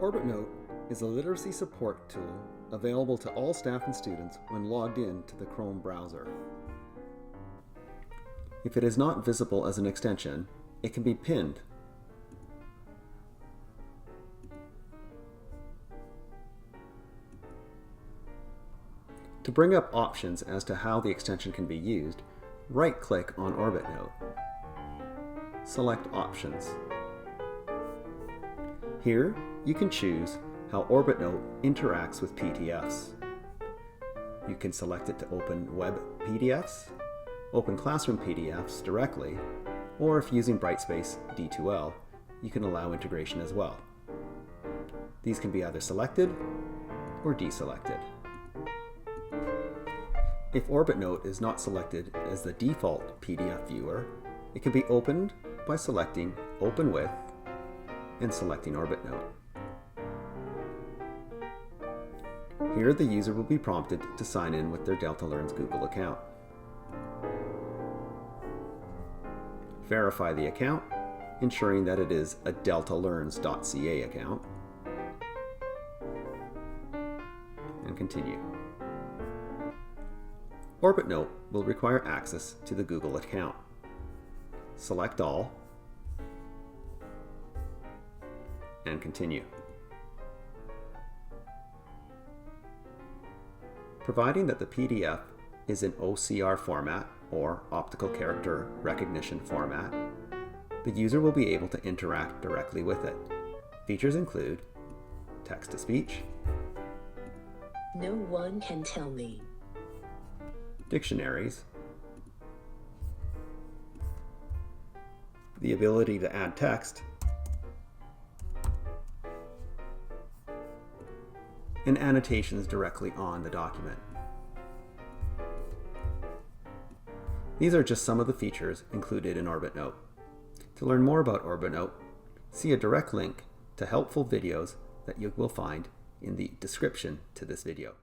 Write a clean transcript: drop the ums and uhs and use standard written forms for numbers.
Orbitnote is a literacy support tool available to all staff and students when logged in to the Chrome browser. If it is not visible as an extension, it can be pinned. To bring up options as to how the extension can be used, right-click on Orbitnote. Select Options. Here, you can choose how Orbitnote interacts with PDFs. You can select it to open web PDFs, open classroom PDFs directly, or if using Brightspace D2L, you can allow integration as well. These can be either selected or deselected. If Orbitnote is not selected as the default PDF viewer, it can be opened by selecting Open With and selecting Orbitnote. Here the user will be prompted to sign in with their deltalearns Google account. Verify the account, ensuring that it is a deltalearns.ca account, and continue. Orbitnote will require access to the Google account. Select All, and continue. Providing that the PDF is in OCR format or optical character recognition format, the user will be able to interact directly with it. Features include text-to-speech, no one can tell me, dictionaries, the ability to add text, and annotations directly on the document. These are just some of the features included in Orbitnote. To learn more about Orbitnote, see a direct link to helpful videos that you will find in the description to this video.